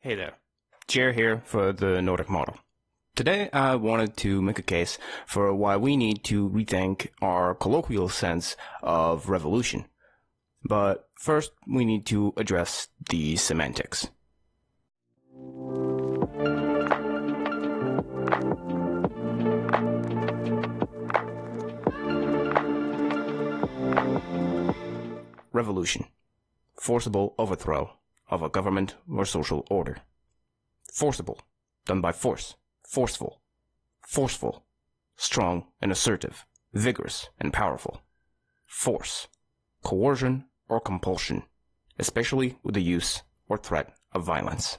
Hey there, Jer here for the Nordic model. Today I wanted to make a case for why we need to rethink our colloquial sense of revolution. But first we need to address the semantics. Revolution. Forcible overthrow of a government or social order. Forcible, done by force. Forceful, forceful, strong and assertive, vigorous and powerful. Force, coercion or compulsion, especially with the use or threat of violence.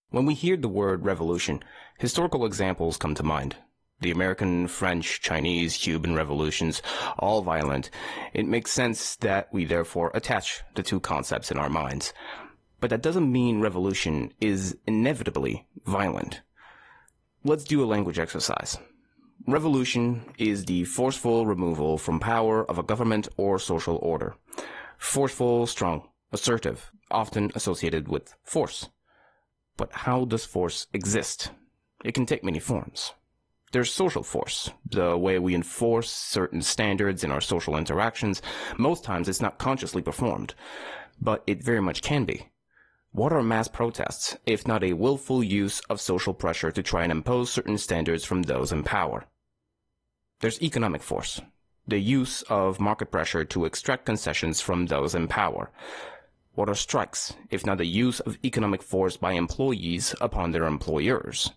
When we hear the word revolution, historical examples come to mind. The American, French, Chinese, Cuban revolutions, all violent. It makes sense that we therefore attach the two concepts in our minds. But that doesn't mean revolution is inevitably violent. Let's do a language exercise. Revolution is the forceful removal from power of a government or social order. Forceful, strong, assertive, often associated with force. But how does force exist? It can take many forms. There's social force, the way we enforce certain standards in our social interactions. Most times it's not consciously performed, but it very much can be. What are mass protests, if not a willful use of social pressure to try and impose certain standards from those in power? There's economic force, the use of market pressure to extract concessions from those in power. What are strikes, if not the use of economic force by employees upon their employers?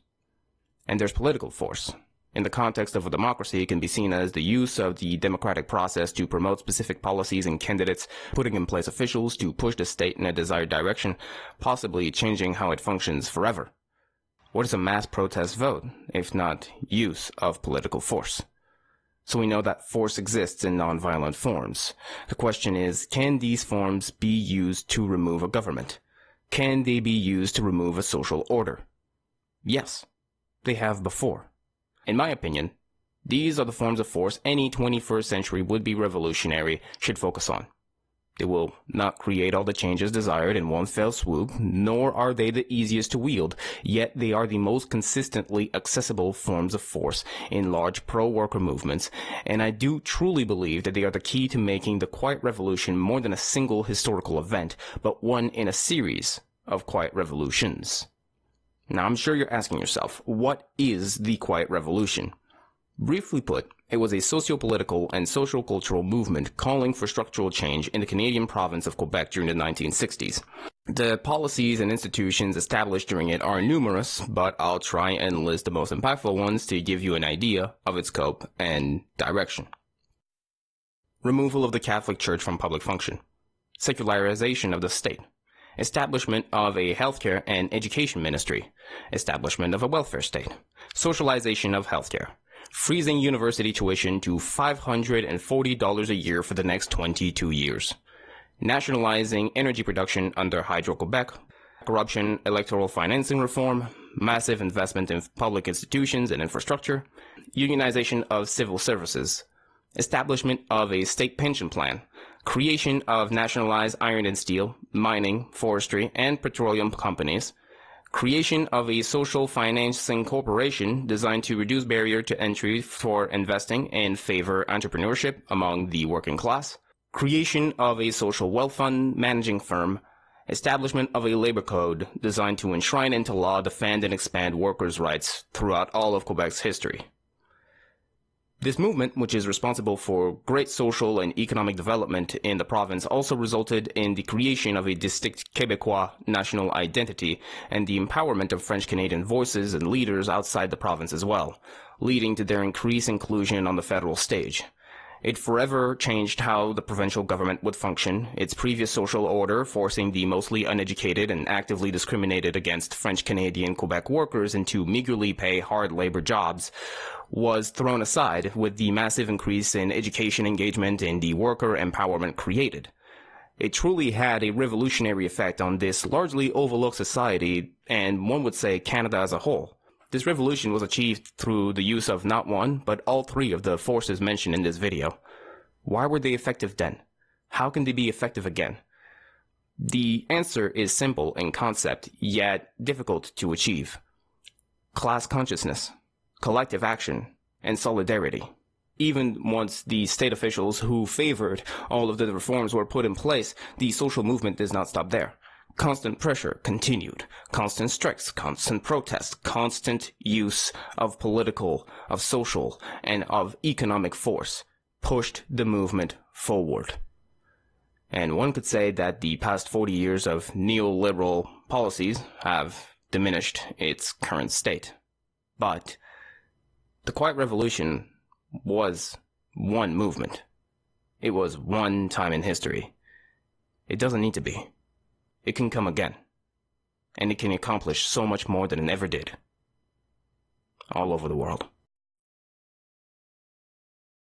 And there's political force. In the context of a democracy, it can be seen as the use of the democratic process to promote specific policies and candidates, putting in place officials to push the state in a desired direction, possibly changing how it functions forever. What is a mass protest vote, if not use of political force? So we know that force exists in nonviolent forms. The question is, can these forms be used to remove a government? Can they be used to remove a social order? Yes. They have before. In my opinion, these are the forms of force any 21st century would-be revolutionary should focus on. They will not create all the changes desired in one fell swoop, nor are they the easiest to wield, yet they are the most consistently accessible forms of force in large pro-worker movements, and I do truly believe that they are the key to making the Quiet Revolution more than a single historical event, but one in a series of quiet revolutions. Now, I'm sure you're asking yourself, what is the Quiet Revolution? Briefly put, it was a socio-political and social-cultural movement calling for structural change in the Canadian province of Quebec during the 1960s. The policies and institutions established during it are numerous, but I'll try and list the most impactful ones to give you an idea of its scope and direction. Removal of the Catholic Church from public function. Secularization of the state. Establishment of a healthcare and education ministry, establishment of a welfare state, socialization of healthcare, freezing university tuition to $540 a year for the next 22 years, nationalizing energy production under Hydro-Quebec, corruption, electoral financing reform, massive investment in public institutions and infrastructure, unionization of civil services, establishment of a state pension plan, creation of nationalized iron and steel, mining, forestry, and petroleum companies, creation of a social financing corporation designed to reduce barrier to entry for investing and favor entrepreneurship among the working class, creation of a social wealth fund managing firm, establishment of a labor code designed to enshrine into law, defend, and expand workers' rights throughout all of Quebec's history. This movement, which is responsible for great social and economic development in the province, also resulted in the creation of a distinct Quebecois national identity and the empowerment of French-Canadian voices and leaders outside the province as well, leading to their increased inclusion on the federal stage. It forever changed how the provincial government would function, its previous social order forcing the mostly uneducated and actively discriminated against French-Canadian Quebec workers into meagerly paid hard labor jobs, was thrown aside with the massive increase in education engagement and the worker empowerment created. It truly had a revolutionary effect on this largely overlooked society, and one would say Canada as a whole. This revolution was achieved through the use of not one, but all three of the forces mentioned in this video. Why were they effective then? How can they be effective again? The answer is simple in concept, yet difficult to achieve. Class consciousness, collective action, and solidarity. Even once the state officials who favored all of the reforms were put in place, the social movement does not stop there. Constant pressure continued. Constant strikes, constant protests, constant use of political, of social, and of economic force pushed the movement forward. And one could say that the past 40 years of neoliberal policies have diminished its current state. But the Quiet Revolution was one movement. It was one time in history. It doesn't need to be. It can come again. And it can accomplish so much more than it ever did. All over the world.